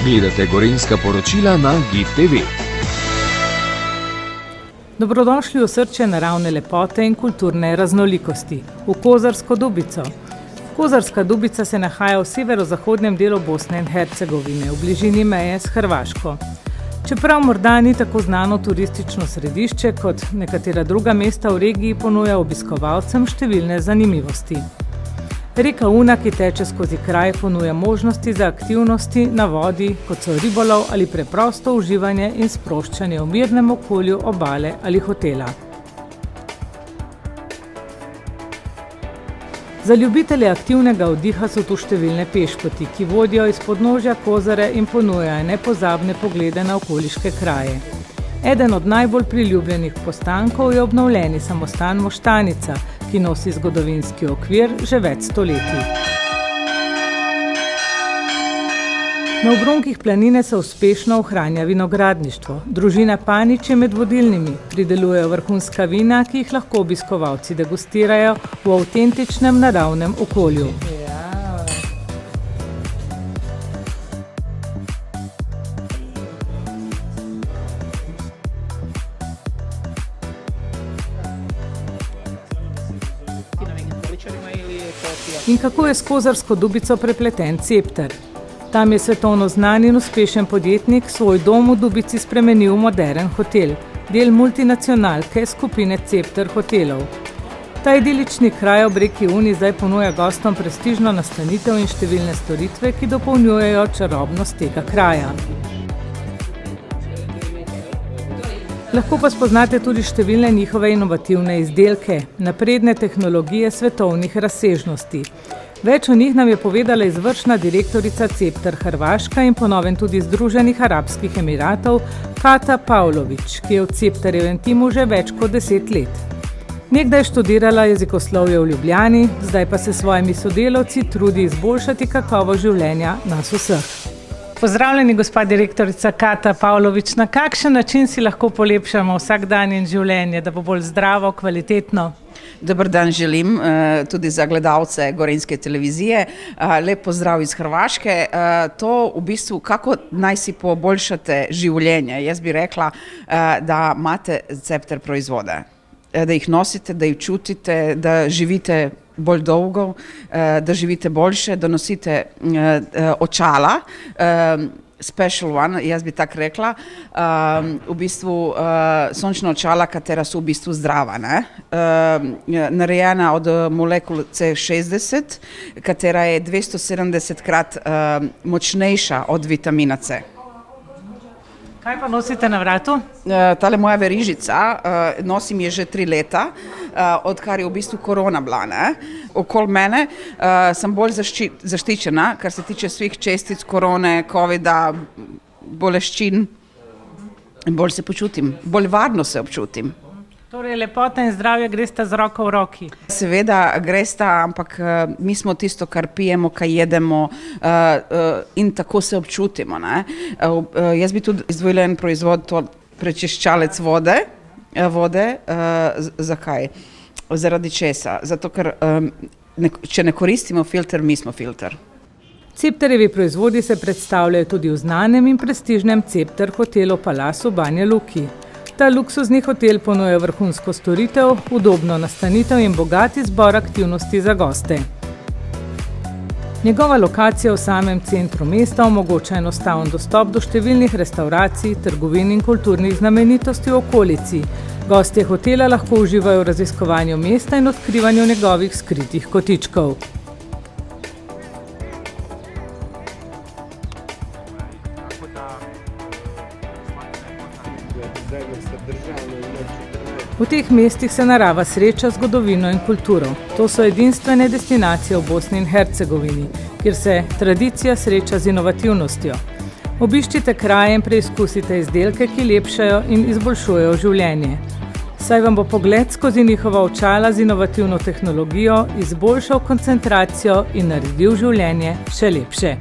Gledate Gorenjska poročila na GIF TV. Dobrodošli v osrčje naravne lepote in kulturne raznolikosti, v Kozarsko Dubico. Kozarska Dubica se nahaja v severozahodnem delu Bosne in Hercegovine, v bližini meje s Hrvaško. Čeprav morda ni tako znano turistično središče, kot nekatera druga mesta v regiji, ponuja obiskovalcem številne zanimivosti. Reka Una, ki teče skozi kraj, ponuja možnosti za aktivnosti na vodi, kot so ribolov ali preprosto uživanje in sproščanje v mirnem okolju obale ali hotela. Za ljubitelje aktivnega oddiha so tu številne pešpoti, ki vodijo iz podnožja Kozare in ponujajo nepozabne poglede na okoliške kraje. Eden od najbolj priljubljenih postankov je obnovljeni samostan Moštanica, ki nosi zgodovinski okvir že več stoletij. Na obronkih planine se uspešno ohranja vinogradništvo. Družina Panič je med vodilnimi, pridelujejo vrhunska vina, ki jih lahko obiskovalci degustirajo v avtentičnem naravnem okolju. In kako je s Kozarsko Dubico prepleten Cepter? Tam je svetovno znan in uspešen podjetnik svoj dom v Dubici spremenil v moderen hotel, del multinacionalke skupine Cepter hotelov. Ta idilični kraj ob reki Uni zdaj ponuja gostom prestižno nastanitev in številne storitve, ki dopolnjujejo čarobnost tega kraja. Lahko pa spoznate tudi številne njihove inovativne izdelke, napredne tehnologije svetovnih razsežnosti. Več o njih nam je povedala izvršna direktorica Cepter Hrvaška in po novem tudi Združenih arabskih emiratov Kata Pavlović, ki je v Cepterjevem timu že več kot 10 let. Nekdaj je študirala jezikoslovje v Ljubljani, zdaj pa se s svojimi sodelavci trudi izboljšati kakovost življenja nas vseh. Pozdravljeni, gospa direktorica Kata Pavlović. Na kakšen način si lahko polepšamo vsakdanje življenje, da bo bolj zdravo, kvalitetno? Dobar dan želim tudi za gledalce Gorenjske televizije. Lep pozdrav iz Hrvaške. To v bistvu, kako naj si poboljšate življenje? Jaz bi rekla, da imate Cepter proizvode, da jih nosite, da jih čutite, da živite bolj dolgo, da živite boljše, da nosite očala, special one, jaz bi tako rekla, v bistvu sončna očala, katera so v bistvu zdrava, ne? Narejena od molekul C60, katera je 270-krat močnejša od vitamina C. Kaj pa nosite na vratu? Tale moja verižica, nosim je že 3 leta, odkar je v bistvu korona bila, ne? Okoli mene sem bolj zaštičena, kar se tiče svih čestic korone, covida, boleščin, bolj se počutim, bolj varno se občutim. Torej, lepota in zdravje gresta z roko v roki. Seveda gresta, ampak mi smo tisto, kar pijemo, kaj jedemo in tako se občutimo, ne? Jaz bi tudi izdvojila en proizvod, to prečiščalec vode. Zakaj? Zaradi česa? Zato, ker če ne koristimo filter, mi smo filter. Cepterjevi proizvodi se predstavljajo tudi v znanem in prestižnem Cepter hotelu Palace v Banja Luki. Ta luksuzni hotel ponuja vrhunsko storitev, udobno nastanitev in bogat izbor aktivnosti za goste. Njegova lokacija v samem centru mesta omogoča enostaven dostop do številnih restavracij, trgovin in kulturnih znamenitosti v okolici. Gostje hotela lahko uživajo v raziskovanju mesta in odkrivanju njegovih skritih kotičkov. V teh mestih se narava sreča z zgodovino in kulturo. To so edinstvene destinacije v Bosni in Hercegovini, kjer se tradicija sreča z inovativnostjo. Obiščite kraje in preizkusite izdelke, ki lepšajo in izboljšujejo življenje. Saj vam bo pogled skozi njihova očala z inovativno tehnologijo izboljšal koncentracijo in naredil življenje še lepše.